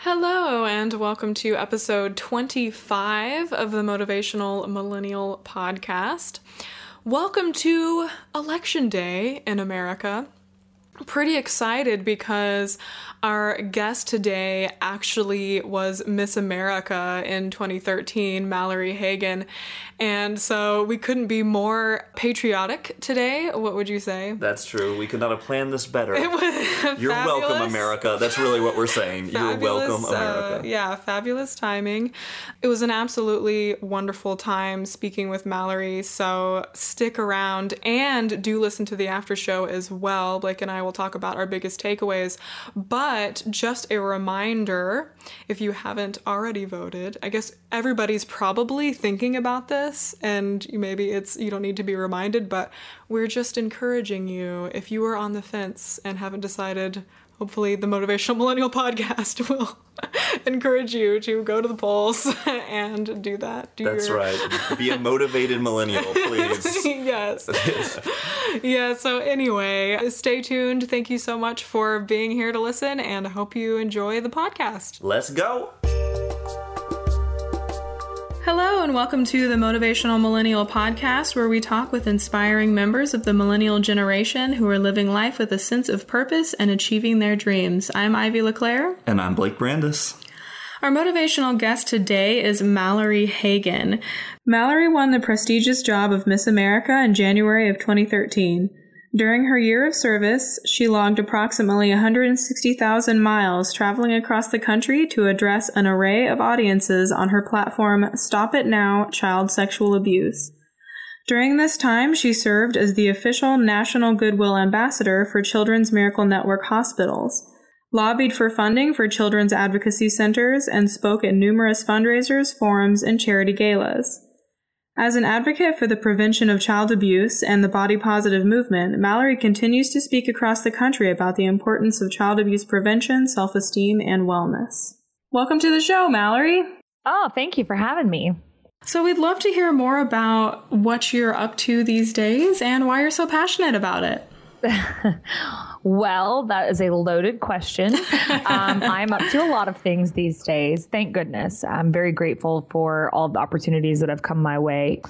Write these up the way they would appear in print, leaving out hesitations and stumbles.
Hello, and welcome to episode 25 of the Motivational Millennial podcast. Welcome to Election Day in America. Pretty excited because our guest today actually was Miss America in 2013, Mallory Hagan. And so we couldn't be more patriotic today. What would you say? That's true. We could not have planned this better. It was You're fabulous. welcome, America. That's really what we're saying. You're welcome, America. Fabulous timing. It was an absolutely wonderful time speaking with Mallory. So stick around and do listen to the after show as well. Blake and I will talk about our biggest takeaways. But just a reminder, if you haven't already voted, I guess everybody's probably thinking about this, and maybe you don't need to be reminded, but we're just encouraging you. If you are on the fence and haven't decided, hopefully the Motivational Millennial podcast will encourage you to go to the polls and do that. That's right. Be a motivated millennial, please. Yes. Yeah, so anyway, stay tuned. Thank you so much for being here to listen, and I hope you enjoy the podcast. Let's go. Hello, and welcome to the Motivational Millennial podcast, where we talk with inspiring members of the millennial generation who are living life with a sense of purpose and achieving their dreams. I'm Ivy LeClaire. And I'm Blake Brandis. Our motivational guest today is Mallory Hagan. Mallory won the prestigious job of Miss America in January of 2013. During her year of service, she logged approximately 160,000 miles traveling across the country to address an array of audiences on her platform Stop It Now! Child Sexual Abuse. During this time, she served as the official National Goodwill Ambassador for Children's Miracle Network Hospitals, lobbied for funding for children's advocacy centers, and spoke at numerous fundraisers, forums, and charity galas. As an advocate for the prevention of child abuse and the body positive movement, Mallory continues to speak across the country about the importance of child abuse prevention, self-esteem, and wellness. Welcome to the show, Mallory. Oh, thank you for having me. So we'd love to hear more about what you're up to these days and why you're so passionate about it. Well, that is a loaded question. I'm up to a lot of things these days. Thank goodness. I'm very grateful for all the opportunities that have come my way.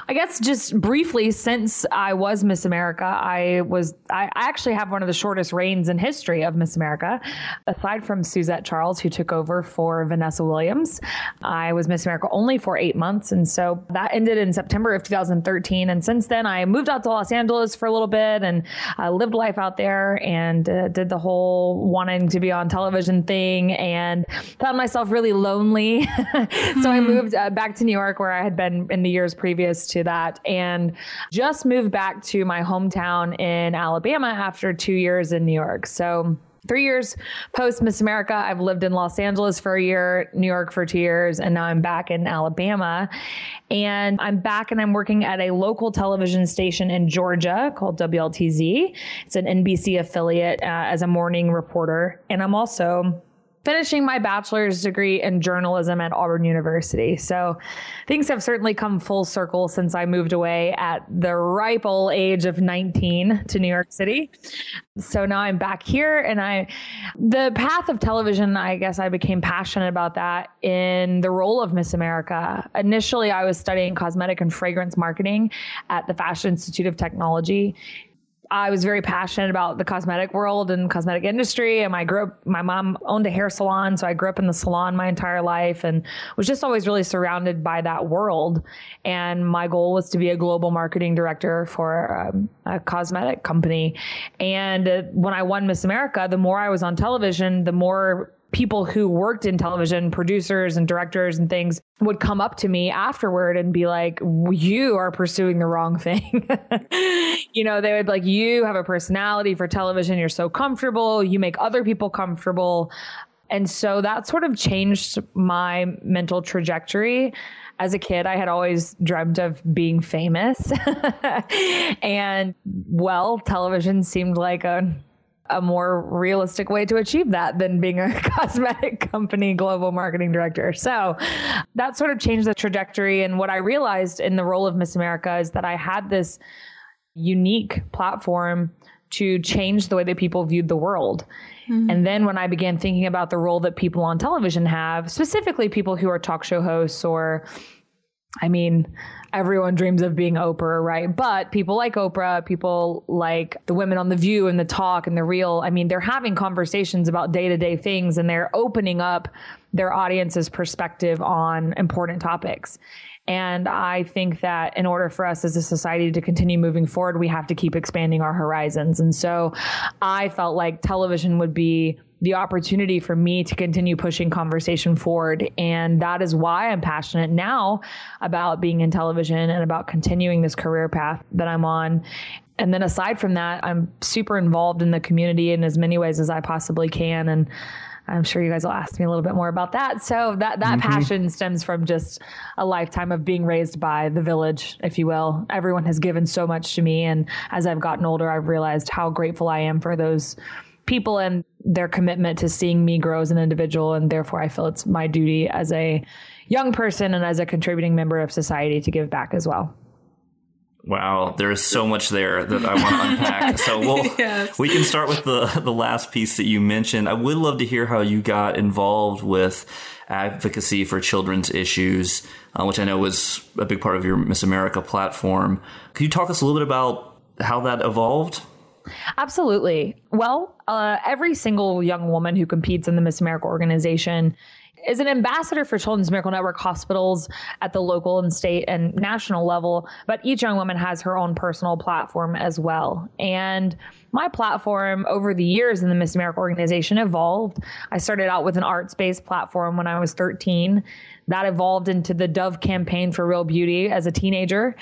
I guess just briefly, since I was Miss America, I actually have one of the shortest reigns in history of Miss America. Aside from Suzette Charles, who took over for Vanessa Williams, I was Miss America only for 8 months. And so that ended in September of 2013. And since then, I moved out to Los Angeles for a little bit and lived life out there and did the whole wanting to be on television thing and found myself really lonely. So I moved back to New York, where I had been in the years previous to that, and just moved back to my hometown in Alabama after 2 years in New York. So 3 years post Miss America, I've lived in Los Angeles for a year, New York for 2 years, and now I'm back in Alabama. And I'm back and I'm working at a local television station in Georgia called WLTZ. It's an NBC affiliate as a morning reporter. And I'm also finishing my bachelor's degree in journalism at Auburn University. So things have certainly come full circle since I moved away at the ripe old age of 19 to New York City. So now I'm back here, and the path of television, I guess I became passionate about that in the role of Miss America. Initially, I was studying cosmetic and fragrance marketing at the Fashion Institute of Technology. I was very passionate about the cosmetic world and cosmetic industry. And my mom owned a hair salon. So I grew up in the salon my entire life and was just always really surrounded by that world. And my goal was to be a global marketing director for a cosmetic company. And when I won Miss America, the more I was on television, the more people who worked in television, producers and directors and things, would come up to me afterward and be like, you are pursuing the wrong thing. They would be like, you have a personality for television. You're so comfortable. You make other people comfortable. And so that sort of changed my mental trajectory. As a kid, I had always dreamt of being famous. And television seemed like a more realistic way to achieve that than being a cosmetic company global marketing director. So that sort of changed the trajectory. And what I realized in the role of Miss America is that I had this unique platform to change the way that people viewed the world. And then when I began thinking about the role that people on television have, specifically people who are talk show hosts or, I mean, everyone dreams of being Oprah, right? But people like Oprah, people like the women on The View and The Talk and The Real, I mean, they're having conversations about day-to-day things and they're opening up their audience's perspective on important topics. And I think that in order for us as a society to continue moving forward, we have to keep expanding our horizons. And so I felt like television would be the opportunity for me to continue pushing conversation forward. And that is why I'm passionate now about being in television and about continuing this career path that I'm on. And then aside from that, I'm super involved in the community in as many ways as I possibly can. And I'm sure you guys will ask me a little bit more about that. So that passion stems from just a lifetime of being raised by the village, if you will. Everyone has given so much to me. And as I've gotten older, I've realized how grateful I am for those people and their commitment to seeing me grow as an individual. And therefore, I feel it's my duty as a young person and as a contributing member of society to give back as well. Wow, there's so much there that I want to unpack. So we can start with the last piece that you mentioned. I would love to hear how you got involved with advocacy for children's issues, which I know was a big part of your Miss America platform. Could you talk us a little bit about how that evolved? Absolutely. Well, every single young woman who competes in the Miss America organization is an ambassador for Children's Miracle Network hospitals at the local and state and national level, but each young woman has her own personal platform as well. And my platform over the years in the Miss America organization evolved. I started out with an arts-based platform when I was 13. That evolved into the Dove campaign for real beauty as a teenager.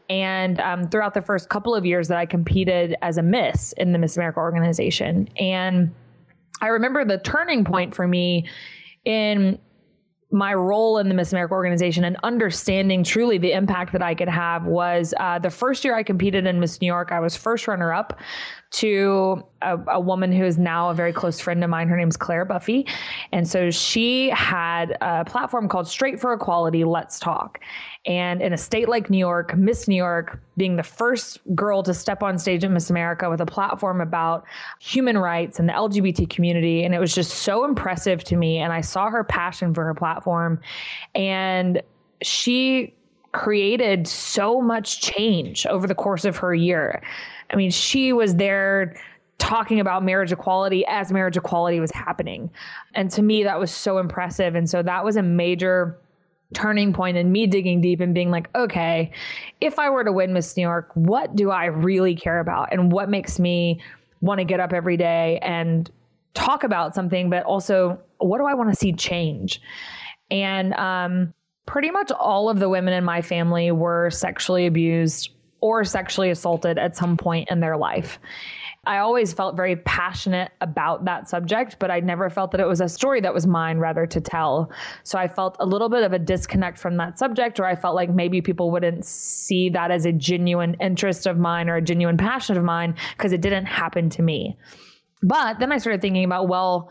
And throughout the first couple of years that I competed as a Miss in the Miss America organization. And I remember the turning point for me in my role in the Miss America organization and understanding truly the impact that I could have was the first year I competed in Miss New York. I was first runner up to a woman who is now a very close friend of mine. Her name's Claire Buffy. And so she had a platform called Straight for Equality, Let's Talk. And in a state like New York, Miss New York being the first girl to step on stage at Miss America with a platform about human rights and the LGBT community. And it was just so impressive to me. And I saw her passion for her platform. And she created so much change over the course of her year. I mean, she was there talking about marriage equality as marriage equality was happening. And to me, that was so impressive. And so that was a major turning point in me digging deep and being like, okay, if I were to win Miss New York, what do I really care about? And what makes me want to get up every day and talk about something, but also what do I want to see change? And pretty much all of the women in my family were sexually abused or sexually assaulted at some point in their life. I always felt very passionate about that subject, but I never felt that it was a story that was mine rather to tell. So I felt a little bit of a disconnect from that subject, or I felt like maybe people wouldn't see that as a genuine interest of mine or a genuine passion of mine because it didn't happen to me. But then I started thinking about, well,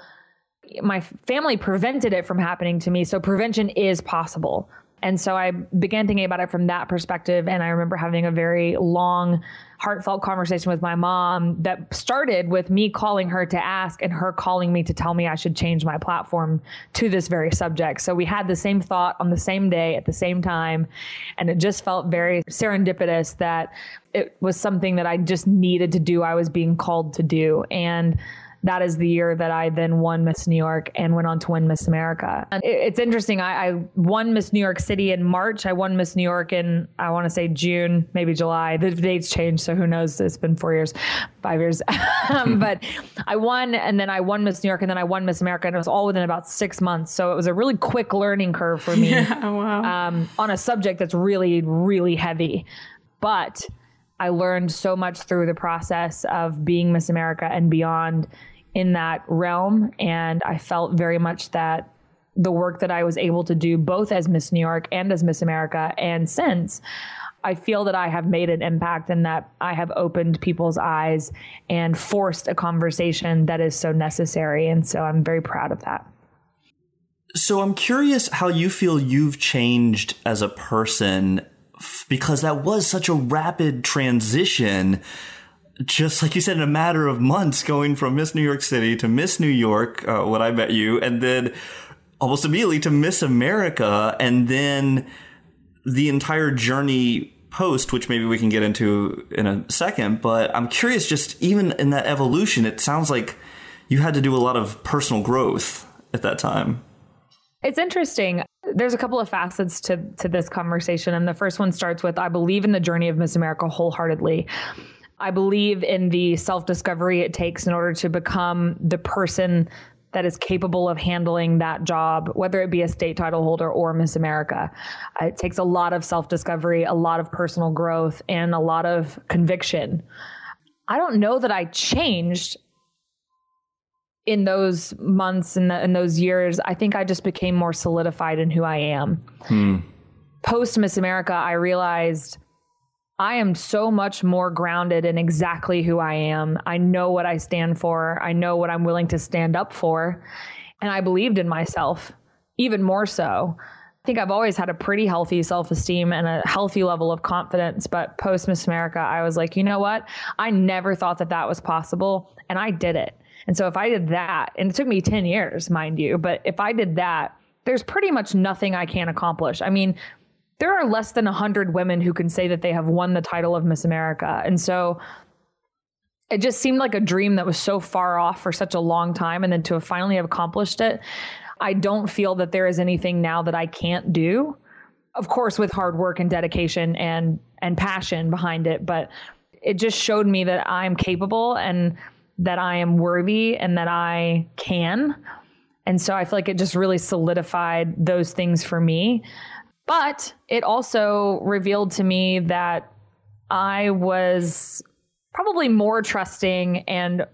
my family prevented it from happening to me, so prevention is possible. And so I began thinking about it from that perspective. And I remember having a very long, heartfelt conversation with my mom that started with me calling her to ask and her calling me to tell me I should change my platform to this very subject. So we had the same thought on the same day at the same time. And it just felt very serendipitous that it was something that I just needed to do. I was being called to do. And that is the year that I then won Miss New York and went on to win Miss America. And it's interesting. I won Miss New York City in March. I won Miss New York in, I want to say June, maybe July. The dates changed, so who knows? It's been 4 years, 5 years. But I won, and then I won Miss New York, and then I won Miss America, and it was all within about 6 months. So it was a really quick learning curve for me on a subject that's really, really heavy. But I learned so much through the process of being Miss America and beyond in that realm. And I felt very much that the work that I was able to do both as Miss New York and as Miss America and since, I feel that I have made an impact and that I have opened people's eyes and forced a conversation that is so necessary. And so I'm very proud of that. So I'm curious how you feel you've changed as a person, because that was such a rapid transition just like you said, in a matter of months, going from Miss New York City to Miss New York, when I met you, and then almost immediately to Miss America, and then the entire journey post, which maybe we can get into in a second. But I'm curious, just even in that evolution, it sounds like you had to do a lot of personal growth at that time. It's interesting. There's a couple of facets to this conversation. And the first one starts with, I believe in the journey of Miss America wholeheartedly. I believe in the self-discovery it takes in order to become the person that is capable of handling that job, whether it be a state title holder or Miss America. It takes a lot of self-discovery, a lot of personal growth, and a lot of conviction. I don't know that I changed in those months and in those years. I think I just became more solidified in who I am. Post Miss America, I realized I am so much more grounded in exactly who I am. I know what I stand for. I know what I'm willing to stand up for. And I believed in myself even more so. I think I've always had a pretty healthy self-esteem and a healthy level of confidence. But post Miss America, I was like, you know what? I never thought that that was possible. And I did it. And so if I did that, and it took me 10 years, mind you, but if I did that, there's pretty much nothing I can't accomplish. I mean, there are less than 100 women who can say that they have won the title of Miss America. And so it just seemed like a dream that was so far off for such a long time. And then to finally have accomplished it, I don't feel that there is anything now that I can't do. Of course, with hard work and dedication and passion behind it. But it just showed me that I'm capable and that I am worthy and that I can. And so I feel like it just really solidified those things for me. But it also revealed to me that I was probably more trusting and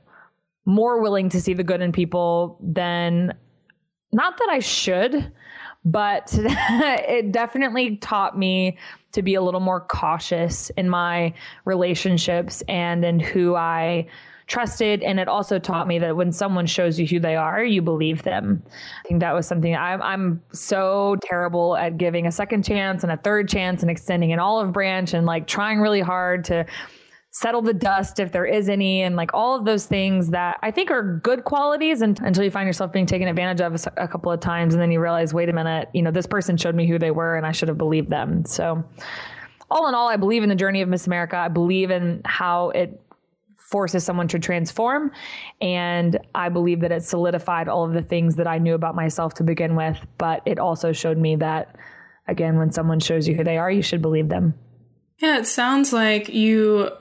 more willing to see the good in people than, not that I should, but it definitely taught me to be a little more cautious in my relationships and in who I trusted. And it also taught me that when someone shows you who they are, you believe them. I think that was something I'm so terrible at giving a second chance and a third chance and extending an olive branch and like trying really hard to settle the dust if there is any, and like all of those things that I think are good qualities until you find yourself being taken advantage of a couple of times. And then you realize, wait a minute, this person showed me who they were and I should have believed them. So all in all, I believe in the journey of Miss America. I believe in how it forces someone to transform. And I believe that it solidified all of the things that I knew about myself to begin with. But it also showed me that, again, when someone shows you who they are, you should believe them. Yeah, it sounds like you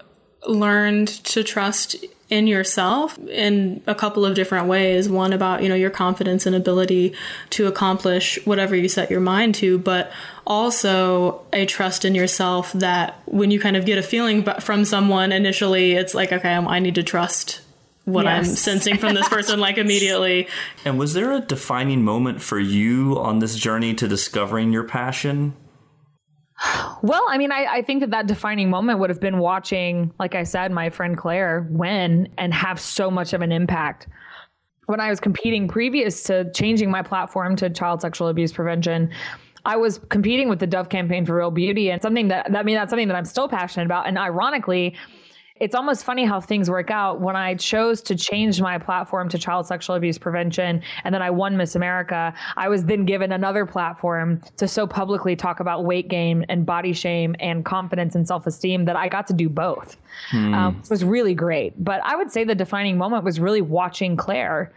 learned to trust in yourself in a couple of different ways. One about, your confidence and ability to accomplish whatever you set your mind to, but also a trust in yourself that when you kind of get a feeling from someone initially, it's like, okay, I need to trust what I'm sensing from this person like immediately. And was there a defining moment for you on this journey to discovering your passion? Well, I mean, I think that defining moment would have been watching, like I said, my friend Claire win and have so much of an impact. When I was competing previous to changing my platform to child sexual abuse prevention, I was competing with the Dove Campaign for Real Beauty, and that's something that I'm still passionate about. And ironically, it's almost funny how things work out. When I chose to change my platform to child sexual abuse prevention, and then I won Miss America, I was then given another platform to so publicly talk about weight gain and body shame and confidence and self-esteem that I got to do both. It was really great. But I would say the defining moment was really watching Claire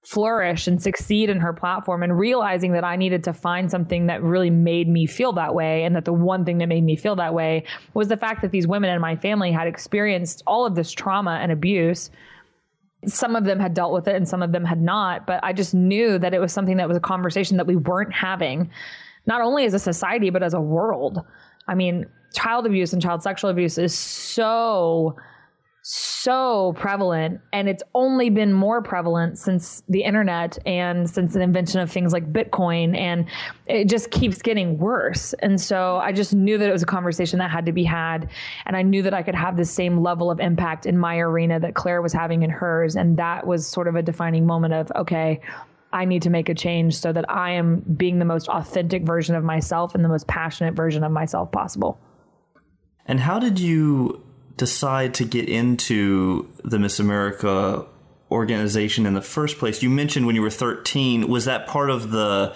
flourish and succeed in her platform and realizing that I needed to find something that really made me feel that way. And that the one thing that made me feel that way was the fact that these women in my family had experienced all of this trauma and abuse. Some of them had dealt with it and some of them had not, but I just knew that it was something that was a conversation that we weren't having, not only as a society, but as a world. I mean, child abuse and child sexual abuse is so prevalent, and it's only been more prevalent since the internet and since the invention of things like Bitcoin, and it just keeps getting worse. And so I just knew that it was a conversation that had to be had, and I knew that I could have the same level of impact in my arena that Claire was having in hers, and that was sort of a defining moment of, okay, I need to make a change so that I am being the most authentic version of myself and the most passionate version of myself possible. And how did you decide to get into the Miss America organization in the first place? You mentioned when you were 13. Was that part of the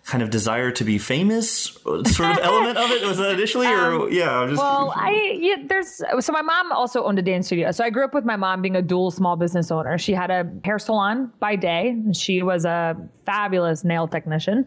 kind of desire to be famous sort of element of it? Was that initially or so my mom also owned a dance studio. So I grew up with my mom being a dual small business owner. She had a hair salon by day. She was a fabulous nail technician.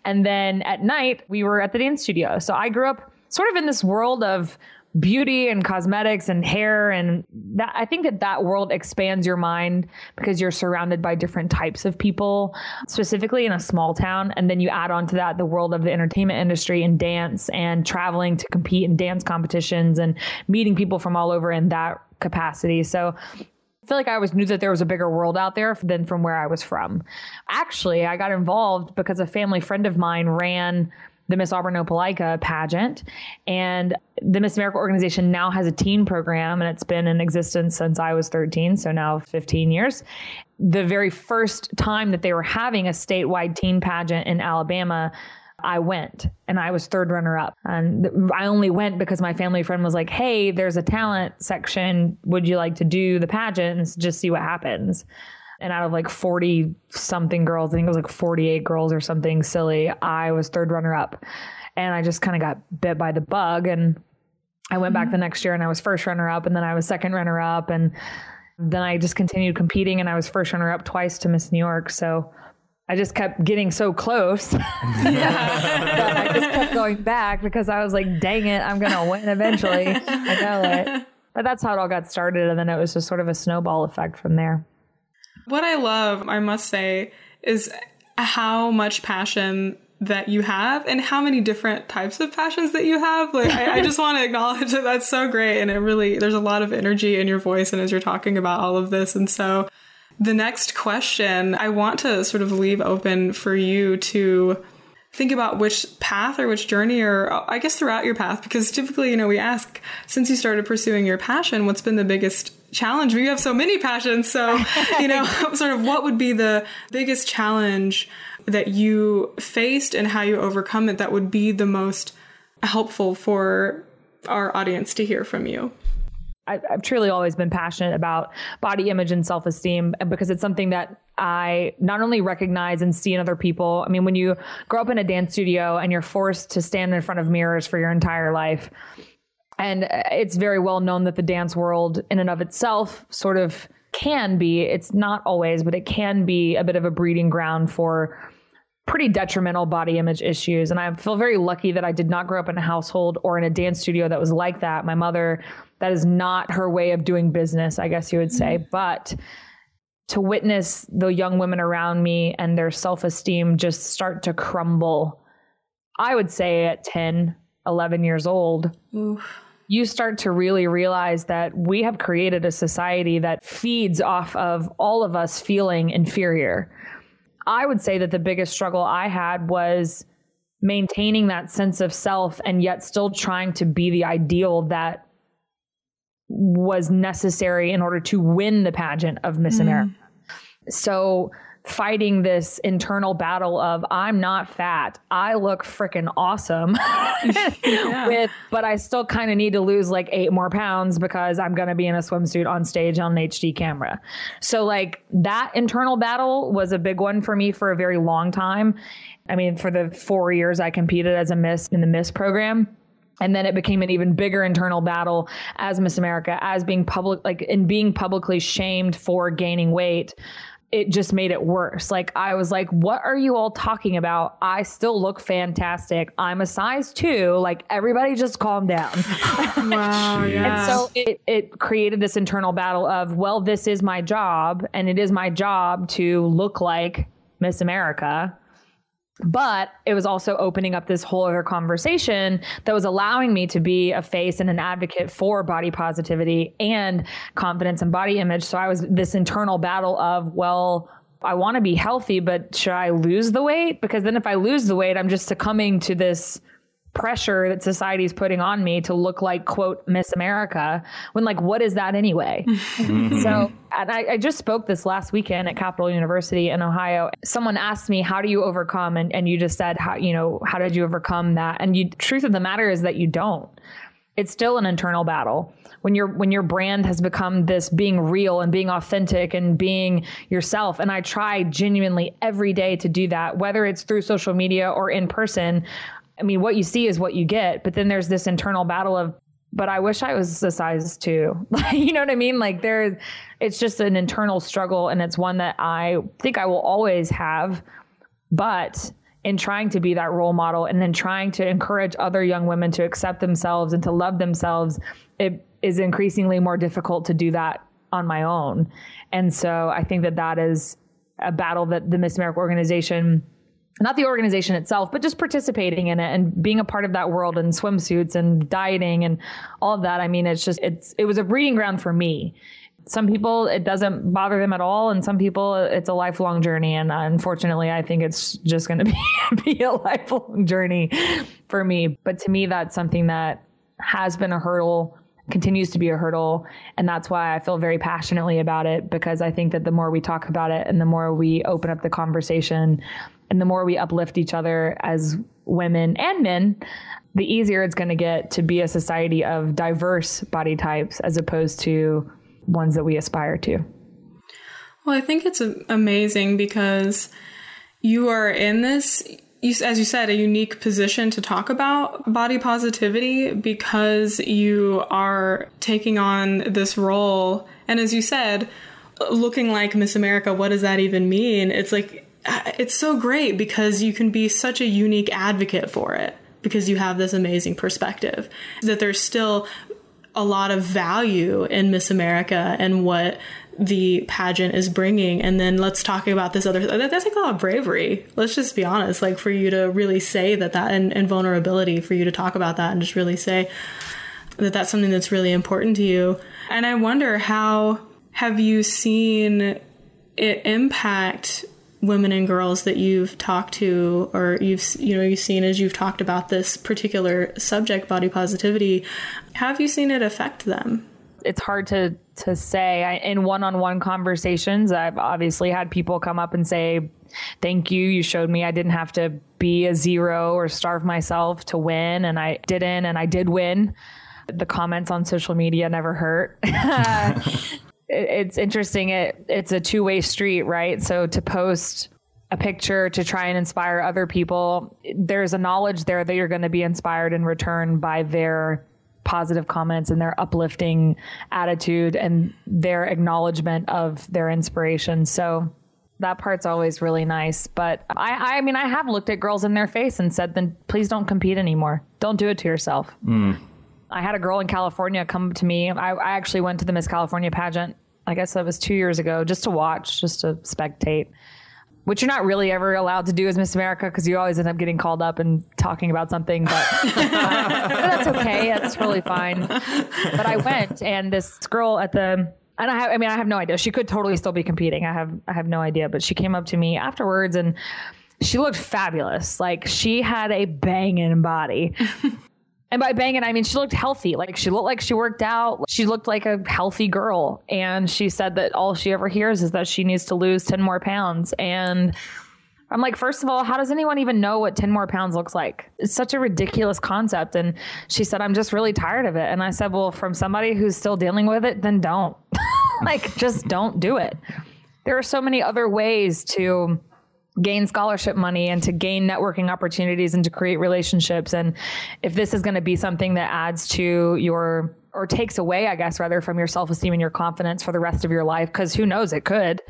And then at night we were at the dance studio. So I grew up sort of in this world of beauty and cosmetics and hair. And that, I think that world expands your mind because you're surrounded by different types of people, specifically in a small town. And then you add on to that the world of the entertainment industry and dance and traveling to compete in dance competitions and meeting people from all over in that capacity. So I feel like I always knew that there was a bigger world out there than from where I was from. Actually, I got involved because a family friend of mine ran the Miss Auburn Opelika pageant. And the Miss America organization now has a teen program, and it's been in existence since I was 13, so now 15 years. The very first time that they were having a statewide teen pageant in Alabama, I went, and I was third runner up. And I only went because my family friend was like, hey, there's a talent section. Would you like to do the pageant and just see what happens? And out of like 40 something girls, I think it was like 48 girls or something silly, I was third runner up. And I just kind of got bit by the bug. And I went back the next year and I was first runner up, and then I was second runner up. And then I just continued competing, and I was first runner up twice to Miss New York. So I just kept getting so close that I just kept going back because I was like, dang it, I'm going to win eventually. I know it. But that's how it all got started. And then it was just sort of a snowball effect from there. What I love, I must say, is how much passion that you have and how many different types of passions that you have. Like, I just want to acknowledge that that's so great. And it really, there's a lot of energy in your voice and as you're talking about all of this. And so the next question I want to sort of leave open for you to think about which path or which journey, or I guess throughout your path, because typically, you know, we ask, since you started pursuing your passion, what's been the biggest challenge? But you have so many passions. So, you know, sort of what would be the biggest challenge that you faced and how you overcome it that would be the most helpful for our audience to hear from you? I've truly always been passionate about body image and self-esteem because it's something that I not only recognize and see in other people. I mean, when you grow up in a dance studio and you're forced to stand in front of mirrors for your entire life, and it's very well known that the dance world in and of itself sort of can be, it's not always, but it can be a bit of a breeding ground for pretty detrimental body image issues. And I feel very lucky that I did not grow up in a household or in a dance studio that was like that. My mother, that is not her way of doing business, I guess you would say. But to witness the young women around me and their self-esteem just start to crumble, I would say at 10, 11 years old, you start to really realize that we have created a society that feeds off of all of us feeling inferior. I would say that the biggest struggle I had was maintaining that sense of self and yet still trying to be the ideal that was necessary in order to win the pageant of Miss America. So fighting this internal battle of I'm not fat, I look freaking awesome, but I still kind of need to lose like 8 more pounds because I'm going to be in a swimsuit on stage on an HD camera. So like that internal battle was a big one for me for a very long time. I mean, for the 4 years I competed as a Miss in the Miss program. And then it became an even bigger internal battle as Miss America, as being public, like in being publicly shamed for gaining weight. It just made it worse. Like, I was like, what are you all talking about? I still look fantastic. I'm a size 2. Like, everybody just calm down. Wow. Yeah. And so it created this internal battle of, well, this is my job and it is my job to look like Miss America. But it was also opening up this whole other conversation that was allowing me to be a face and an advocate for body positivity and confidence and body image. So I was this internal battle of, well, I want to be healthy, but should I lose the weight? Because then if I lose the weight, I'm just succumbing to this pressure that society is putting on me to look like, quote, Miss America, when like, what is that anyway? So, and I just spoke this last weekend at Capital University in Ohio. Someone asked me, how do you overcome? And you just said, how did you overcome that? And truth of the matter is that you don't. it's still an internal battle. When your brand has become this being real and being authentic and being yourself. And I try genuinely every day to do that, whether it's through social media or in person. I mean, what you see is what you get, but then there's this internal battle of, but I wish I was a size 2. You know what I mean? Like it's just an internal struggle, and it's one that I think I will always have. But in trying to be that role model and then trying to encourage other young women to accept themselves and to love themselves, it is increasingly more difficult to do that on my own. And so I think that is a battle that the Miss America organization, not the organization itself, but just participating in it and being a part of that world and swimsuits and dieting and all of that. I mean, it was a breeding ground for me. Some people, it doesn't bother them at all. And some people, it's a lifelong journey. And unfortunately, I think it's just going to be a lifelong journey for me. But to me, that's something that has been a hurdle, continues to be a hurdle. And that's why I feel very passionately about it, because I think that the more we talk about it and the more we open up the conversation and the more we uplift each other as women and men, the easier it's going to get to be a society of diverse body types as opposed to ones that we aspire to. Well, I think it's amazing because you are in this, as you said, a unique position to talk about body positivity because you are taking on this role. And as you said, looking like Miss America, what does that even mean? It's like, it's so great because you can be such a unique advocate for it because you have this amazing perspective that there's still a lot of value in Miss America and what the pageant is bringing. And then let's talk about this other, that takes a lot of bravery. Let's just be honest, like for you to really say that and vulnerability for you to talk about that and just really say that that's something that's really important to you. And I wonder, how have you seen it impact women and girls that you've talked to, or you've seen as you've talked about this particular subject, body positivity? How have you seen it affect them? It's hard to say. In one-on-one conversations, I've obviously had people come up and say, thank you. You showed me I didn't have to be a 0 or starve myself to win. And I didn't, and I did win. The comments on social media never hurt. It's interesting. It's a two-way street, right? So to post a picture to try and inspire other people, there's a knowledge there that you're going to be inspired in return by their positive comments and their uplifting attitude and their acknowledgement of their inspiration. So that part's always really nice. But I mean, I have looked at girls in their face and said, then please don't compete anymore. Don't do it to yourself. I had a girl in California come to me. I actually went to the Miss California pageant. I guess that was 2 years ago, just to watch, just to spectate, which you're not really ever allowed to do as Miss America because you always end up getting called up and talking about something. But that's okay. That's totally fine. But I went, and this girl I have no idea. She could totally still be competing. I have no idea. But she came up to me afterwards, and she looked fabulous. Like, she had a banging body. And by banging, I mean, she looked healthy. Like, she looked like she worked out. She looked like a healthy girl. And she said that all she ever hears is that she needs to lose 10 more pounds. And I'm like, first of all, how does anyone even know what 10 more pounds looks like? It's such a ridiculous concept. And she said, I'm just really tired of it. And I said, well, from somebody who's still dealing with it, then don't. Like, just don't do it. There are so many other ways to gain scholarship money and to gain networking opportunities and to create relationships. And if this is going to be something that adds to your, or takes away, I guess, rather, from your self-esteem and your confidence for the rest of your life, because who knows, it could,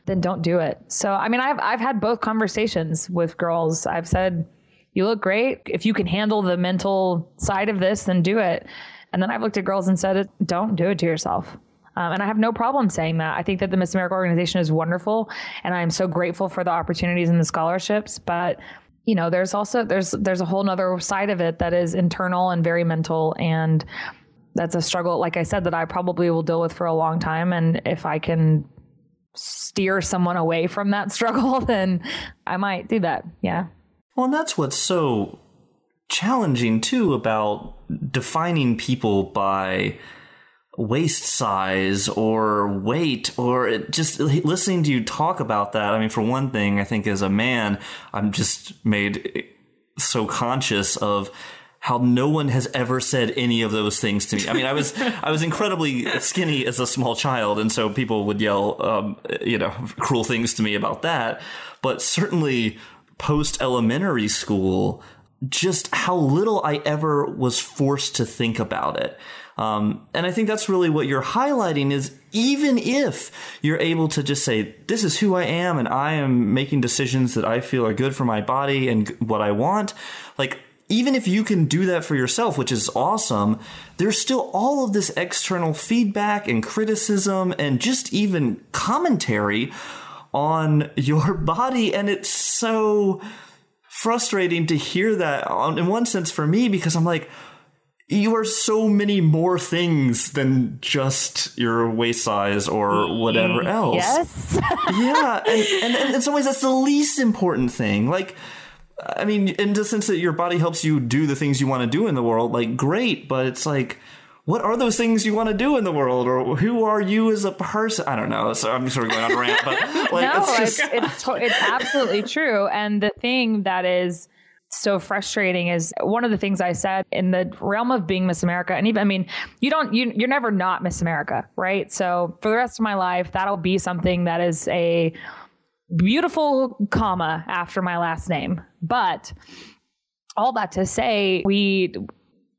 then don't do it. So, I mean, I've had both conversations with girls. I've said, you look great. If you can handle the mental side of this, then do it. And then I've looked at girls and said, don't do it to yourself. And I have no problem saying that. I think that the Miss America organization is wonderful, and I am so grateful for the opportunities and the scholarships. But, you know, there's also, there's a whole nother side of it that is internal and very mental. And that's a struggle, like I said, that I probably will deal with for a long time. And if I can steer someone away from that struggle, then I might do that. Yeah. Well, and that's what's so challenging too about defining people by waist size or weight, or just listening to you talk about that. I mean, for one thing, I think as a man, I'm just made so conscious of how no one has ever said any of those things to me. I mean, I was incredibly skinny as a small child, and so people would yell, cruel things to me about that. But certainly post-elementary school, just how little I ever was forced to think about it. And I think that's really what you're highlighting is even if you're able to just say, this is who I am and I am making decisions that I feel are good for my body and what I want, like, even if you can do that for yourself, which is awesome, there's still all of this external feedback and criticism and just even commentary on your body. And it's so frustrating to hear that in one sense for me, because I'm like, you are so many more things than just your waist size or whatever else. Yes. Yeah. And in some ways, that's the least important thing. Like, I mean, in the sense that your body helps you do the things you want to do in the world, like, great. But it's like, what are those things you want to do in the world? Or who are you as a person? I don't know. So I'm sort of going on a rant, but like, no, it's absolutely true. And the thing that is so frustrating is one of the things I said in the realm of being Miss America. And even, I mean, you're never not Miss America, right? So for the rest of my life, that'll be something that is a beautiful comma after my last name. But all that to say, we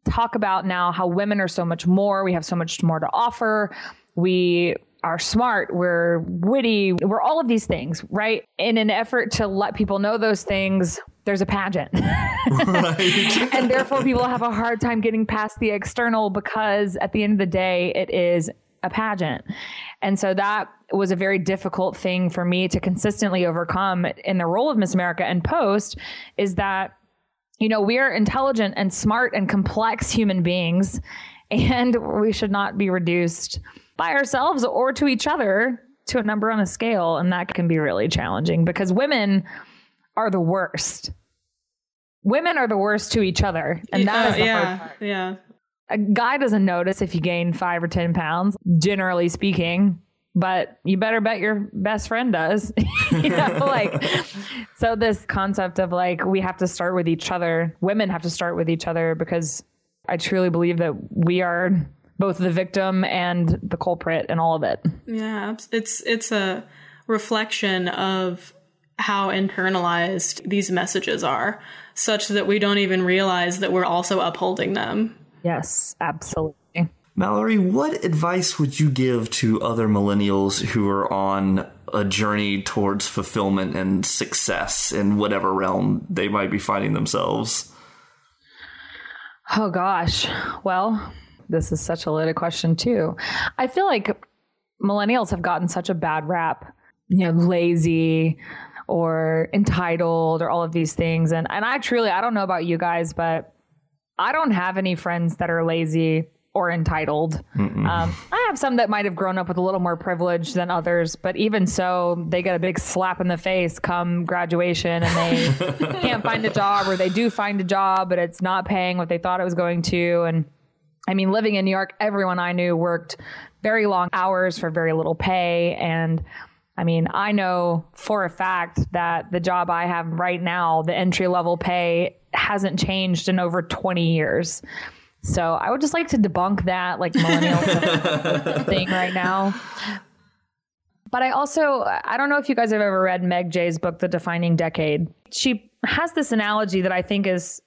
talk about now how women are so much more. We have so much more to offer. We are smart. We're witty. We're all of these things, right? In an effort to let people know those things, there's a pageant. Right. And therefore people have a hard time getting past the external because at the end of the day, it is a pageant. And so that was a very difficult thing for me to consistently overcome in the role of Miss America and Post, is that, you know, we are intelligent and smart and complex human beings, and we should not be reduced by ourselves or to each other to a number on a scale. And that can be really challenging because women are the worst. Women are the worst to each other. And that is the hard part. Yeah. A guy doesn't notice if you gain 5 or 10 pounds, generally speaking, but you better bet your best friend does. You know, like, so this concept of like, we have to start with each other. Women have to start with each other, because I truly believe that we are both the victim and the culprit in all of it. Yeah. It's a reflection of how internalized these messages are, such that we don't even realize that we're also upholding them. Yes, absolutely. Mallory, what advice would you give to other millennials who are on a journey towards fulfillment and success in whatever realm they might be finding themselves? Oh, gosh. Well, this is such a loaded question, too. I feel like millennials have gotten such a bad rap, you know, lazy or entitled or all of these things. And I don't know about you guys, but I don't have any friends that are lazy or entitled. I have some that might have grown up with a little more privilege than others, but even so, they get a big slap in the face come graduation and they can't find a job, or they do find a job, but it's not paying what they thought it was going to. And I mean, living in New York, everyone I knew worked very long hours for very little pay. And I mean, I know for a fact that the job I have right now, the entry level pay hasn't changed in over 20 years. So I would just like to debunk that, like, millennial thing right now. But I don't know if you guys have ever read Meg Jay's book, The Defining Decade. She has this analogy that I think it's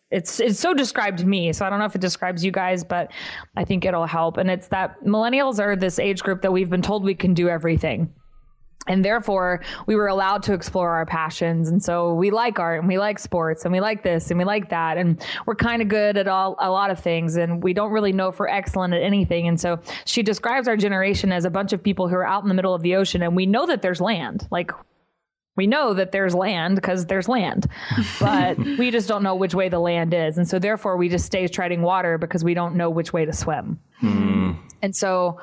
so described me. So I don't know if it describes you guys, but I think it'll help. And it's that millennials are this age group that we've been told we can do everything. And therefore, we were allowed to explore our passions. And so we like art and we like sports and we like this and we like that. And we're kind of good at a lot of things. And we don't really know if we're excellent at anything. And so she describes our generation as a bunch of people who are out in the middle of the ocean. And we know that there's land. Like, we know that there's land because there's land. But we just don't know which way the land is. And so therefore, we just stay treading water because we don't know which way to swim. And so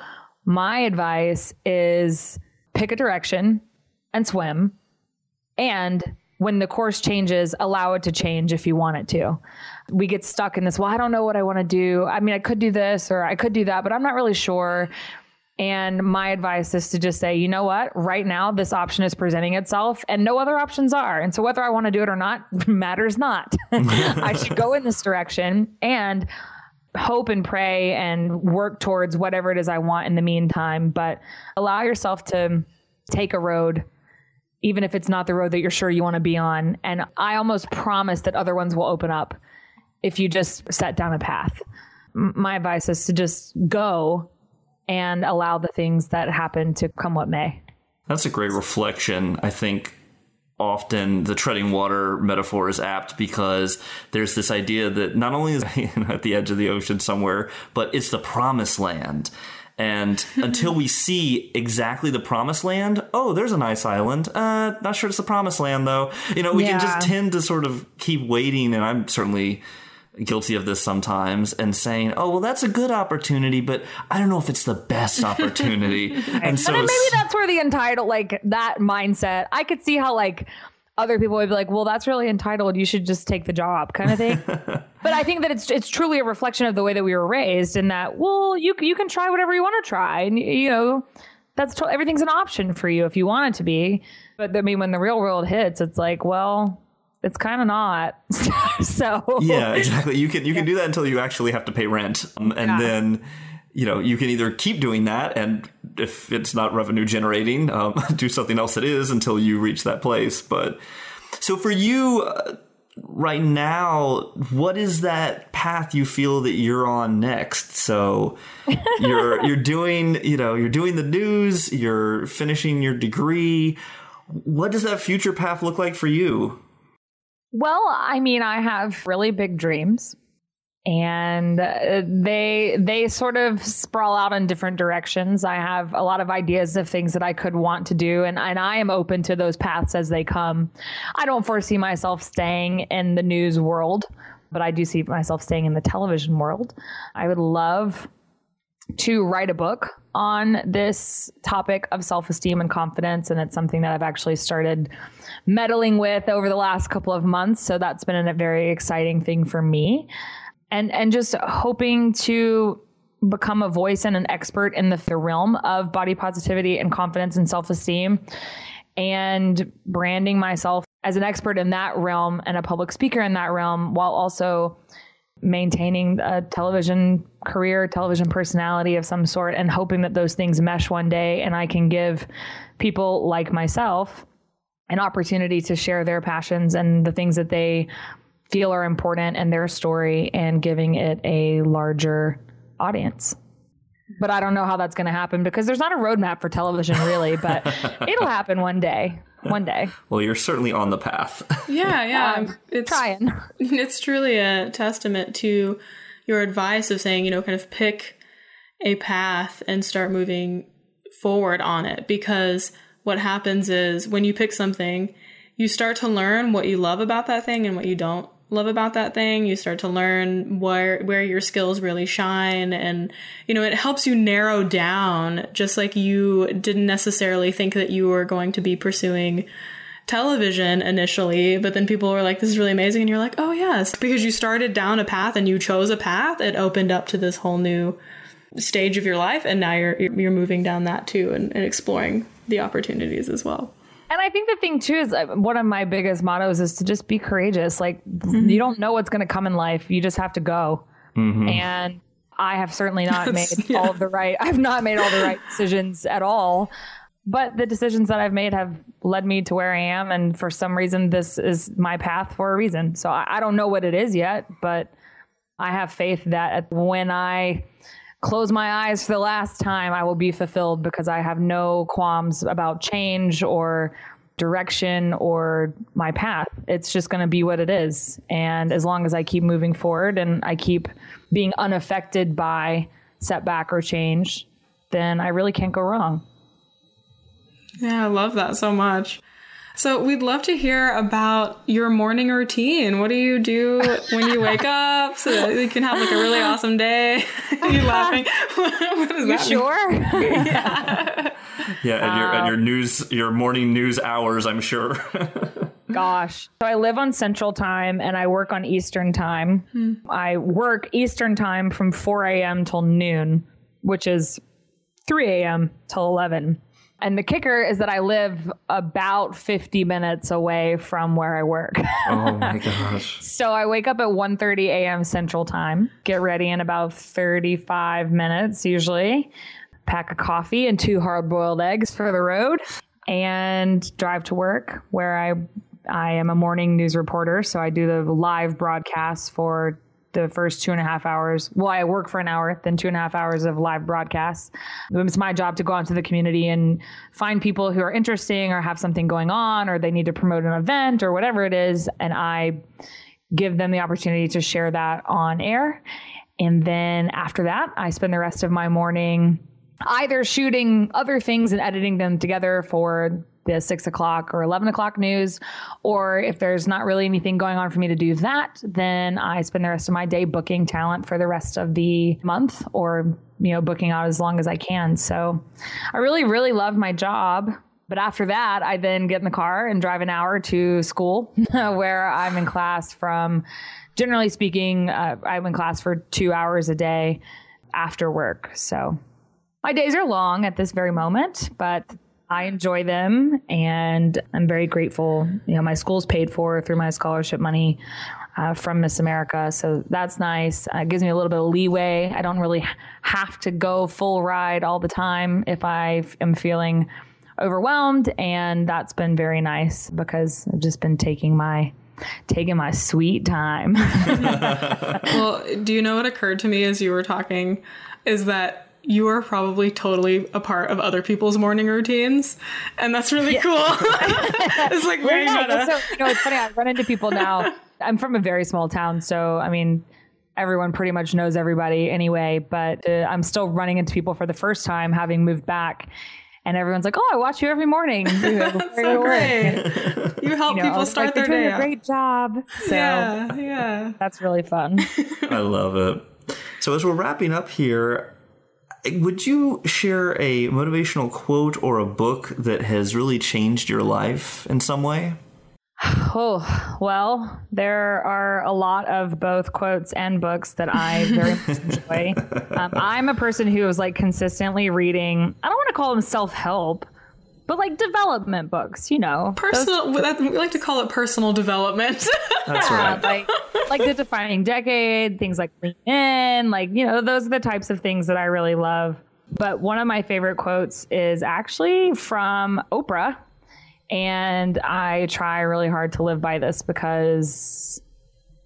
my advice is, pick a direction and swim. And when the course changes, allow it to change if you want it to. We get stuck in this, well, I don't know what I want to do. I mean, I could do this or I could do that, but I'm not really sure. And my advice is to just say, you know what, right now, this option is presenting itself and no other options are. And so whether I want to do it or not matters not. I should go in this direction and hope and pray and work towards whatever it is I want in the meantime. But allow yourself to take a road, even if it's not the road that you're sure you want to be on. And I almost promise that other ones will open up if you just set down a path. My advice is to just go and allow the things that happen to come what may. That's a great reflection. I think often the treading water metaphor is apt because there's this idea that not only is it at the edge of the ocean somewhere, but it's the promised land. And until we see exactly the promised land, oh, there's a nice island. Not sure it's the promised land, though. We can just tend to sort of keep waiting. And I'm certainly guilty of this sometimes and saying, oh, well, that's a good opportunity, but I don't know if it's the best opportunity. And so maybe that's where the entitled, that mindset, I could see how other people would be like, well, that's really entitled. You should just take the job kind of thing. But I think that it's truly a reflection of the way that we were raised in that, well, you can try whatever you want to try. And, everything's an option for you if you want it to be. But I mean, when the real world hits, it's like, well, it's kind of not. So yeah, exactly. You can do that until you actually have to pay rent. Then, you can either keep doing that. And if it's not revenue generating, do something else that is until you reach that place. But so for you right now, what is that path you feel that you're on next? So you're doing the news, you're finishing your degree. What does that future path look like for you? Well, I mean, I have really big dreams, and they sort of sprawl out in different directions. I have a lot of ideas of things that I could want to do, and I am open to those paths as they come. I don't foresee myself staying in the news world, but I do see myself staying in the television world. I would love to write a book on this topic of self-esteem and confidence. And it's something that I've actually started meddling with over the last couple of months. So that's been a very exciting thing for me. And just hoping to become a voice and an expert in the realm of body positivity and confidence and self-esteem, and branding myself as an expert in that realm and a public speaker in that realm, while also maintaining a television career, television personality of some sort, and hoping that those things mesh one day and I can give people like myself an opportunity to share their passions and the things that they feel are important in their story, and giving it a larger audience. But I don't know how that's going to happen because there's not a roadmap for television really, but it'll happen one day. One day. Well, you're certainly on the path. Yeah. It's trying. It's truly a testament to your advice of saying, kind of pick a path and start moving forward on it. Because what happens is when you pick something, you start to learn what you love about that thing and what you don't love about that thing. You start to learn where your skills really shine. And, it helps you narrow down, just like you didn't necessarily think that you were going to be pursuing television initially, but then people were like, this is really amazing. And you're like, oh yes, because you started down a path and you chose a path, it opened up to this whole new stage of your life. And now you're moving down that too, and exploring the opportunities as well. And I think the thing too is one of my biggest mottos is to just be courageous. You don't know what's going to come in life. You just have to go. Mm-hmm. And I have certainly not made all the right decisions at all. But the decisions that I've made have led me to where I am. And for some reason, this is my path for a reason. So I don't know what it is yet, but I have faith that when I close my eyes for the last time, I will be fulfilled, because I have no qualms about change or direction or my path. It's just going to be what it is. And as long as I keep moving forward and I keep being unaffected by setback or change, then I really can't go wrong. Yeah, I love that so much. So we'd love to hear about your morning routine. What do you do when you wake up so that you can have a really awesome day? You laughing? What does that sure? mean? Yeah. Yeah, and your morning news hours, I'm sure. Gosh. So I live on Central Time and I work on Eastern Time. I work Eastern Time from 4 a.m. till noon, which is 3 a.m. till 11. And the kicker is that I live about 50 minutes away from where I work. Oh my gosh. So I wake up at 1:30 a.m. Central Time, get ready in about 35 minutes usually, pack a coffee and 2 hard-boiled eggs for the road, and drive to work where I am a morning news reporter. So I do the live broadcasts for the first 2.5 hours. Well, I work for an hour, then 2.5 hours of live broadcasts. It's my job to go out into the community and find people who are interesting or have something going on, or they need to promote an event or whatever it is. And I give them the opportunity to share that on air. And then after that, I spend the rest of my morning either shooting other things and editing them together for the 6 o'clock or 11 o'clock news, or if there's not really anything going on for me to do that, then I spend the rest of my day booking talent for the rest of the month, or, booking out as long as I can. So I really, really love my job. But after that, I then get in the car and drive an hour to school where I'm in class from, generally speaking, I'm in class for 2 hours a day after work. So my days are long at this very moment, but I enjoy them, and I'm very grateful. My school's paid for through my scholarship money from Miss America. So that's nice. It gives me a little bit of leeway. I don't really have to go full ride all the time if I am feeling overwhelmed. And that's been very nice because I've just been taking my sweet time. Well, do you know what occurred to me as you were talking is that you are probably totally a part of other people's morning routines. And that's really cool. It's like very meta. So, it's funny. I run into people now. I'm from a very small town. So, everyone pretty much knows everybody anyway, but I'm still running into people for the first time having moved back. And everyone's like, "Oh, I watch you every morning." That's so great. You help people start their day. Doing a great job. So yeah. That's really fun. I love it. So as we're wrapping up here, would you share a motivational quote or a book that has really changed your life in some way? Oh, well, there are a lot of both quotes and books that I very much enjoy. I'm a person who is consistently reading, I don't want to call them self-help, but development books, Personal, we like to call it personal development. That's right. Like The Defining Decade, things like Lean In, those are the types of things that I really love. But one of my favorite quotes is actually from Oprah. And I try really hard to live by this because,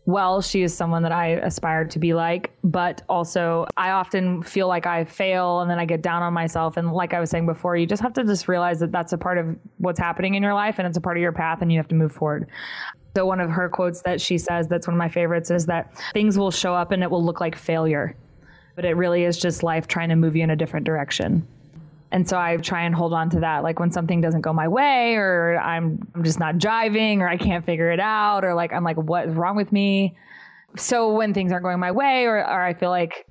well, she is someone that I aspire to be like, but also I often feel like I fail and then I get down on myself. And like I was saying before, you just have to realize that that's a part of what's happening in your life and it's a part of your path and you have to move forward. So one of her quotes that she says, that's one of my favorites, is that things will show up and it will look like failure, but it really is just life trying to move you in a different direction. And so I try and hold on to that. When something doesn't go my way, or I'm just not jiving, or I can't figure it out, or I'm like, what is wrong with me? So when things aren't going my way, or I feel like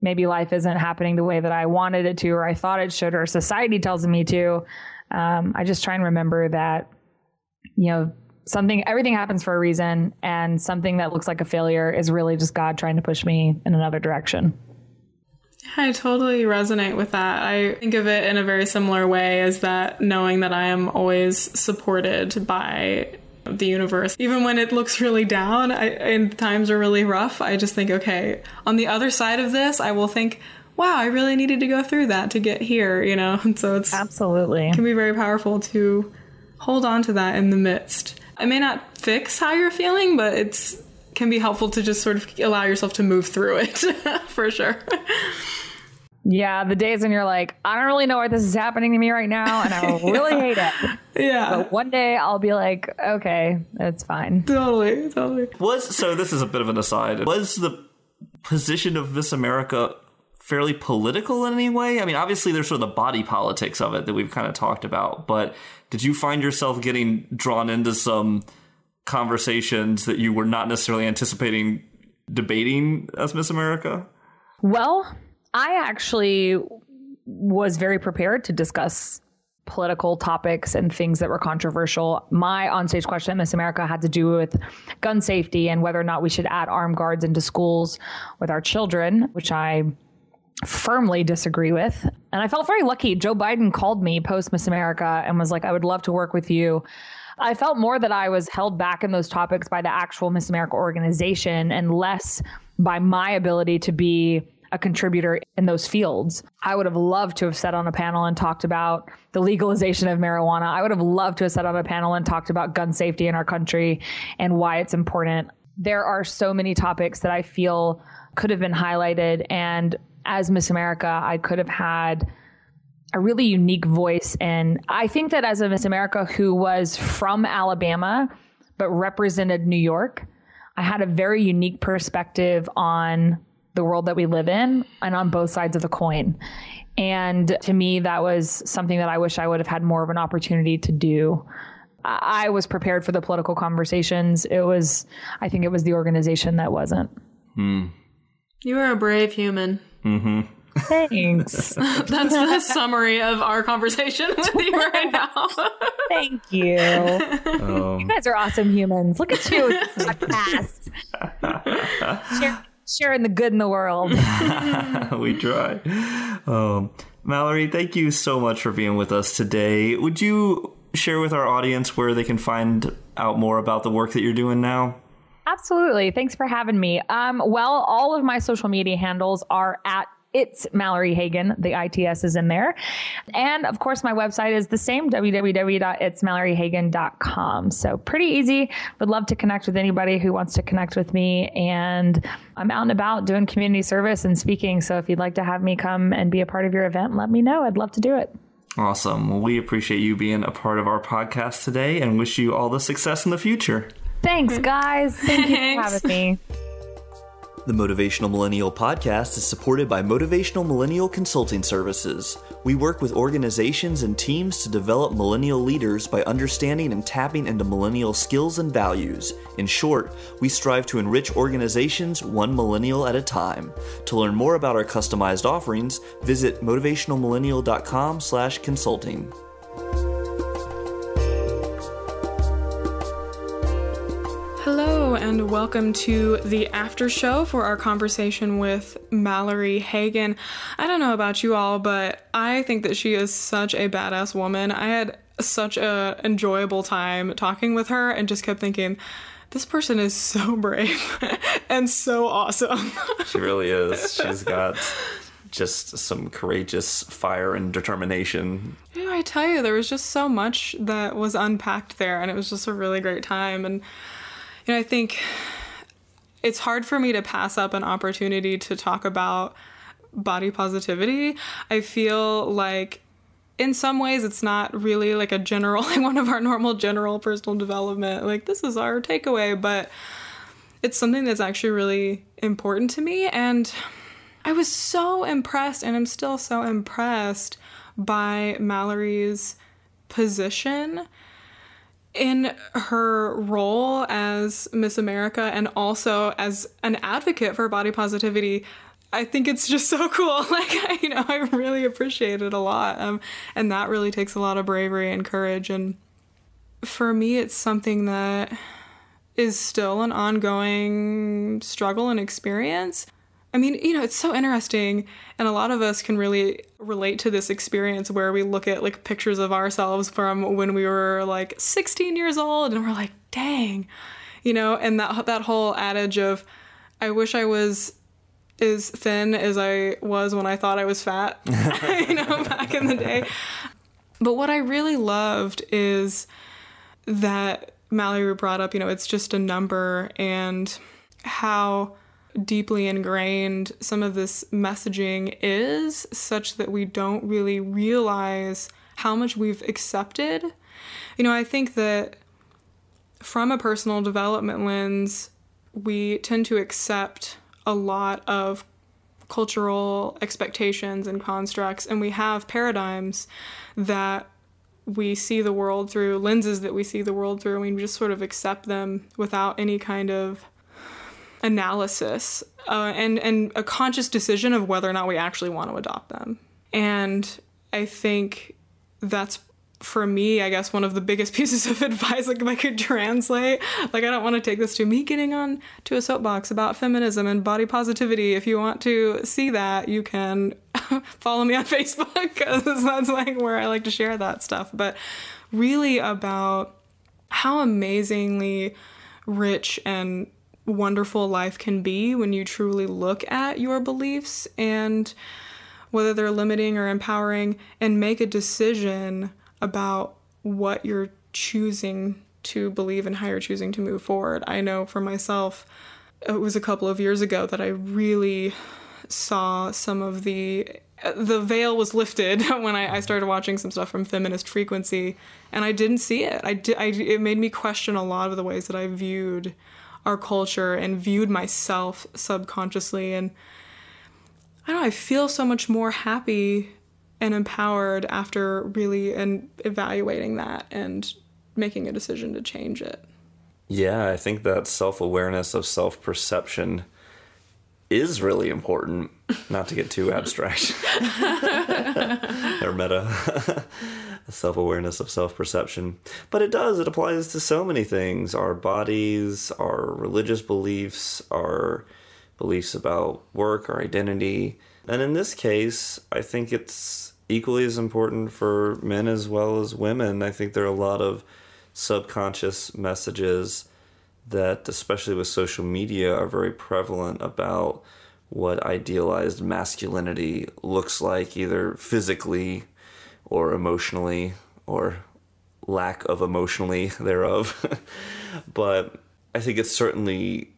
maybe life isn't happening the way that I wanted it to, or I thought it should, or society tells me to, I just try and remember that, everything happens for a reason, and something that looks like a failure is really just God trying to push me in another direction. I totally resonate with that. I think of it in a very similar way, as that knowing that I am always supported by the universe. Even when it looks really down and times are really rough, I just think, okay, on the other side of this, I will think, wow, I really needed to go through that to get here, And so it can be very powerful to hold on to that in the midst. I may not fix how you're feeling, but it can be helpful to just sort of allow yourself to move through it for sure. Yeah, the days when you're like, I don't really know why this is happening to me right now, and I really hate it. Yeah. But one day I'll be like, okay, it's fine. Totally. So this is a bit of an aside. Was the position of Miss America fairly political in any way? Obviously there's sort of the body politics of it that we've kind of talked about, but did you find yourself getting drawn into some conversations that you were not necessarily anticipating debating as Miss America? Well, I actually was very prepared to discuss political topics and things that were controversial. My onstage question at Miss America had to do with gun safety and whether or not we should add armed guards into schools with our children, which I firmly disagree with. And I felt very lucky. Joe Biden called me post Miss America and was like, I would love to work with you. I felt more that I was held back in those topics by the actual Miss America organization and less by my ability to be a contributor in those fields. I would have loved to have sat on a panel and talked about the legalization of marijuana. I would have loved to have sat on a panel and talked about gun safety in our country and why it's important. There are so many topics that I feel could have been highlighted. And as Miss America, I could have had a really unique voice. And I think that as a Miss America who was from Alabama, but represented New York, I had a very unique perspective on the world that we live in and on both sides of the coin. And to me, that was something that I wish I would have had more of an opportunity to do. I was prepared for the political conversations. I think it was the organization that wasn't. You are a brave human. Mm-hmm. Thanks. That's the summary of our conversation with you right now. Thank you. You guys are awesome humans. Look at you with this podcast. Sharing the good in the world. We try. Mallory, thank you so much for being with us today. Would you share with our audience where they can find out more about the work that you're doing now? Absolutely. Thanks for having me. Well, all of my social media handles are at It's Mallory Hagan. The ITS is in there. And of course, my website is the same, www.itsmalloryhagan.com. So pretty easy. Would love to connect with anybody who wants to connect with me. And I'm out and about doing community service and speaking. So if you'd like to have me come and be a part of your event, let me know. I'd love to do it. Awesome. Well, we appreciate you being a part of our podcast today and wish you all the success in the future. Thanks, guys. Thank you for having me. The Motivational Millennial podcast is supported by Motivational Millennial Consulting Services. We work with organizations and teams to develop millennial leaders by understanding and tapping into millennial skills and values. In short, we strive to enrich organizations one millennial at a time. To learn more about our customized offerings, visit motivationalmillennial.com/consulting. Hello and welcome to the after show for our conversation with Mallory Hagan. I don't know about you all, but I think that she is such a badass woman. I had such an enjoyable time talking with her and just kept thinking, this person is so brave and so awesome. She really is. She's got just some courageous fire and determination. Yeah, I tell you, there was just so much that was unpacked there, and it was just a really great time. And I think it's hard for me to pass up an opportunity to talk about body positivity. I feel like in some ways it's not really like a general, like one of our normal general personal development, like this is our takeaway, but it's something that's actually really important to me. And I was so impressed, and I'm still so impressed by Mallory's position in her role as Miss America and also as an advocate for body positivity. I think it's just so cool. I really appreciate it a lot. And that really takes a lot of bravery and courage. And for me, it's something that is still an ongoing struggle and experience. I mean, it's so interesting, and a lot of us can really relate to this experience where we look at like pictures of ourselves from when we were like 16 years old and we're like, dang, and that whole adage of, I wish I was as thin as I was when I thought I was fat, back in the day. But what I really loved is that Mallory brought up, it's just a number, and how deeply ingrained some of this messaging is, such that we don't really realize how much we've accepted. I think that from a personal development lens, we tend to accept a lot of cultural expectations and constructs, and we have paradigms that we see the world through, lenses that we see the world through, and we just sort of accept them without any kind of analysis and a conscious decision of whether or not we actually want to adopt them. And I think that's for me, I guess one of the biggest pieces of advice, like if I could translate, like I don't want to take this to me getting on to a soapbox about feminism and body positivity. If you want to see that, you can follow me on Facebook, because that's like where I like to share that stuff. But really about how amazingly rich and wonderful life can be when you truly look at your beliefs and whether they're limiting or empowering, and make a decision about what you're choosing to believe and how you're choosing to move forward. I know for myself, it was a couple of years ago that I really saw some of the veil was lifted when I started watching some stuff from Feminist Frequency, and I didn't see it. It made me question a lot of the ways that I viewed our culture and viewed myself subconsciously. And I don't know, I feel so much more happy and empowered after really evaluating that and making a decision to change it. Yeah, I think that self-awareness of self-perception is really important, not to get too abstract or meta. Self-awareness of self-perception. But it applies to so many things. Our bodies, our religious beliefs, our beliefs about work, our identity. And in this case, I think it's equally as important for men as well as women. I think there are a lot of subconscious messages that, especially with social media, are very prevalent about what idealized masculinity looks like, either physically or emotionally, or lack of emotionally thereof. But I think it's certainly,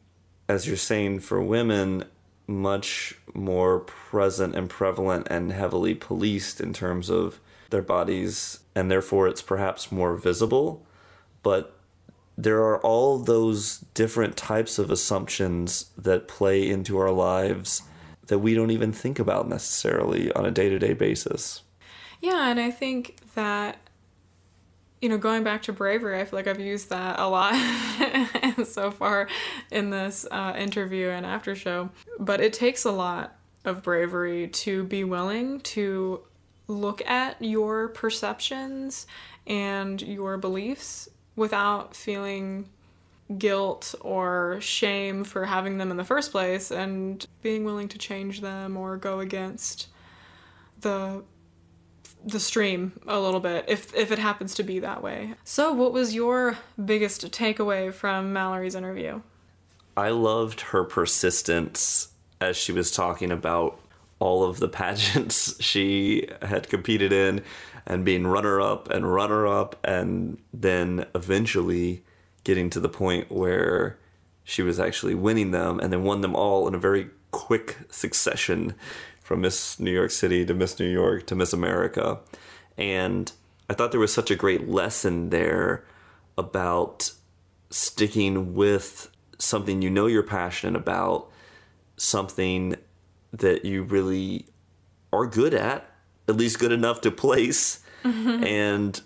as you're saying, for women, much more present and prevalent and heavily policed in terms of their bodies, and therefore it's perhaps more visible. But there are all those different types of assumptions that play into our lives that we don't even think about necessarily on a day-to-day basis. Yeah, and I think that, going back to bravery, I feel like I've used that a lot so far in this interview and after show. But it takes a lot of bravery to be willing to look at your perceptions and your beliefs without feeling guilt or shame for having them in the first place, and being willing to change them or go against the stream a little bit if it happens to be that way. So what was your biggest takeaway from Mallory's interview? I loved her persistence as she was talking about all of the pageants she had competed in and being runner-up and then eventually getting to the point where she was actually winning them, and then won them all in a very quick succession, from Miss New York City to Miss New York to Miss America. And I thought there was such a great lesson there about sticking with something you're passionate about, something that you really are good at least good enough to place. Mm-hmm. And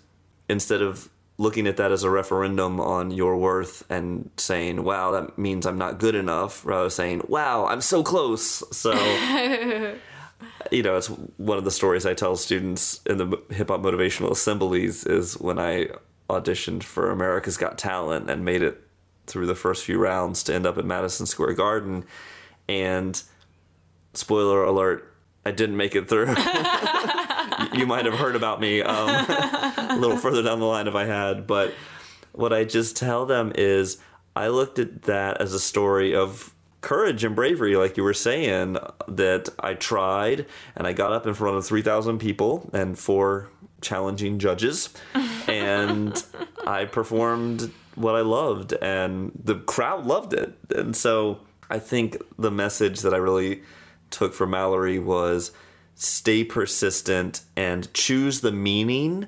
instead of looking at that as a referendum on your worth and saying, wow, that means I'm not good enough, rather saying, wow, I'm so close. So, it's one of the stories I tell students in the hip-hop motivational assemblies is when I auditioned for America's Got Talent and made it through the first few rounds to end up at Madison Square Garden. And spoiler alert, I didn't make it through. You might have heard about me a little further down the line if I had. But what I just tell them is I looked at that as a story of courage and bravery, like you were saying, that I tried and I got up in front of 3,000 people and 4 challenging judges. And I performed what I loved, and the crowd loved it. And so I think the message that I really took from Mallory was stay persistent and choose the meaning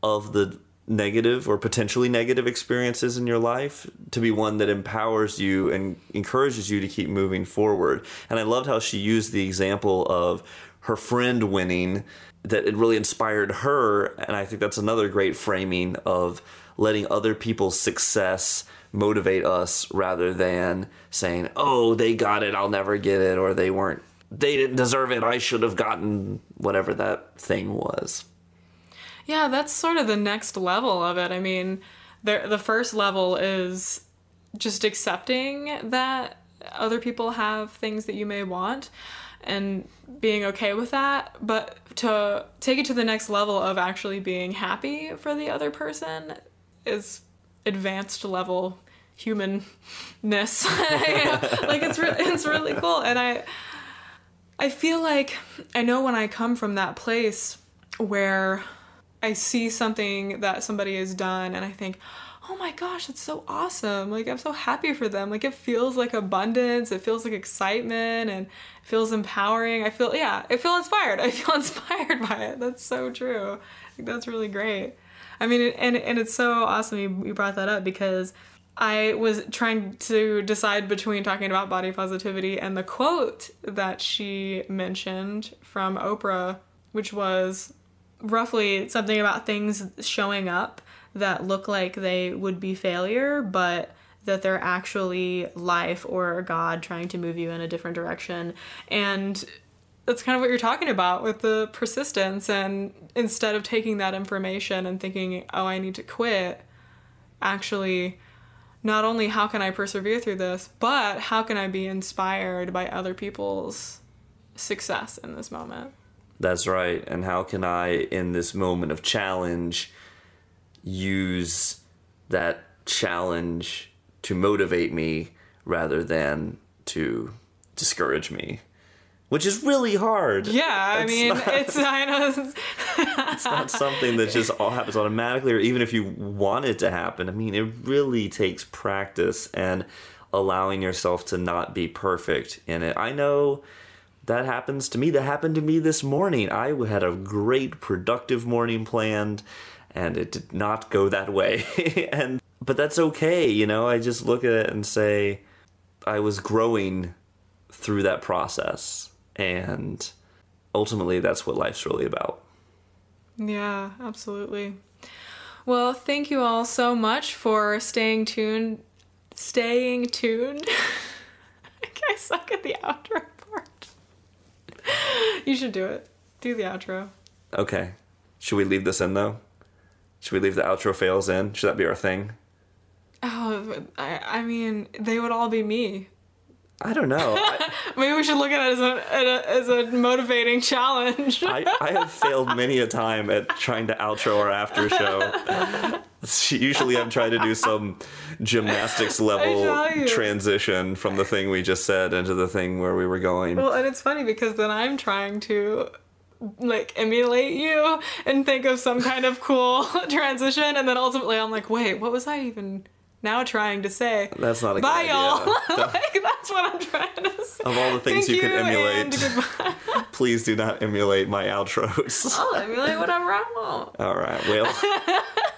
of the negative or potentially negative experiences in your life to be one that empowers you and encourages you to keep moving forward. And I loved how she used the example of her friend winning, that it really inspired her. And I think that's another great framing of letting other people's success motivate us rather than saying, oh, they got it, I'll never get it, or they didn't deserve it, I should have gotten whatever that thing was. Yeah, that's sort of the next level of it. I mean, the first level is just accepting that other people have things that you may want and being okay with that. But to take it to the next level of actually being happy for the other person is advanced level humanness. Like it's really cool. And I feel like I know when I come from that place where I see something that somebody has done and I think, oh my gosh, it's so awesome. Like, I'm so happy for them. Like, it feels like abundance. It feels like excitement and it feels empowering. I feel inspired. I feel inspired by it. That's so true. Like, that's really great. I mean, and it's so awesome you brought that up, because I was trying to decide between talking about body positivity and the quote that she mentioned from Oprah, which was roughly something about things showing up that look like they would be failure, but that they're actually life or God trying to move you in a different direction. And that's kind of what you're talking about with the persistence. And instead of taking that information and thinking, oh, I need to quit, actually, not only how can I persevere through this, but how can I be inspired by other people's success in this moment? That's right. And how can I, in this moment of challenge, use that challenge to motivate me rather than to discourage me, which is really hard. Yeah, I know. It's not something that just all happens automatically, or even if you want it to happen. I mean, it really takes practice and allowing yourself to not be perfect in it. I know that happens to me. That happened to me this morning. I had a great productive morning planned, and it did not go that way. But that's okay, you know? I just look at it and say, I was growing through that process. And ultimately, that's what life's really about. Yeah, absolutely. Well, thank you all so much for staying tuned. I suck at the outro part. You should do it. Do the outro. Okay. Should we leave this in, though? Should we leave the outro fails in? Should that be our thing? Oh, I mean, they would all be me. I don't know. Maybe we should look at it as a motivating challenge. I have failed many a time at trying to outro our after show. Usually I'm trying to do some gymnastics level transition from the thing we just said into the thing where we were going. Well, and it's funny because then I'm trying to like emulate you and think of some kind of cool transition, and then ultimately I'm like, wait, what was I even now trying to say? That's not a good Bye, idea. y'all. Like, that's what I'm trying to say. Of all the things you can emulate, and please do not emulate my outros. I'll emulate whatever I want. All right,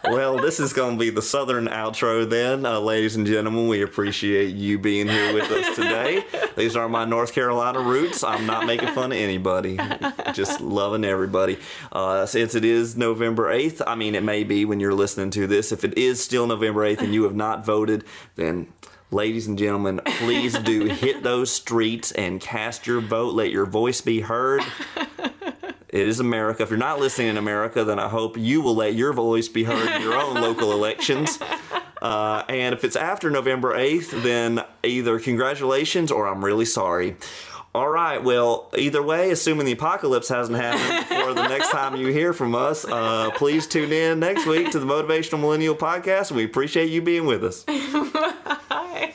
well, this is going to be the Southern outro then. Ladies and gentlemen, we appreciate you being here with us today. These are my North Carolina roots. I'm not making fun of anybody. Just loving everybody. Since it is November 8th, I mean, it may be when you're listening to this. If it is still November 8th and you have not voted, then ladies and gentlemen, please do hit those streets and cast your vote. Let your voice be heard. It is America. If you're not listening in America, then I hope you will let your voice be heard in your own local elections. And if it's after November 8th, then either congratulations or I'm really sorry. All right, well, either way, assuming the apocalypse hasn't happened before the next time you hear from us, please tune in next week to the Motivational Millennial Podcast, and we appreciate you being with us. Bye.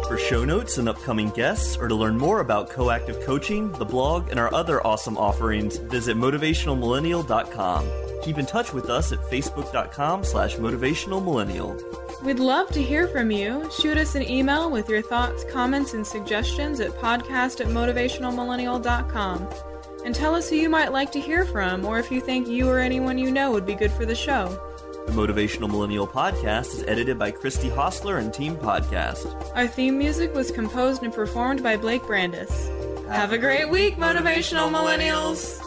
For show notes and upcoming guests, or to learn more about Coactive Coaching, the blog, and our other awesome offerings, visit motivationalmillennial.com. Keep in touch with us at facebook.com/motivationalmillennial. We'd love to hear from you. Shoot us an email with your thoughts, comments, and suggestions at podcast@motivationalmillennial.com. And tell us who you might like to hear from, or if you think you or anyone you know would be good for the show. The Motivational Millennial Podcast is edited by Christy Hostler and Team Podcast. Our theme music was composed and performed by Blake Brandis. Have a great week, Motivational Millennials!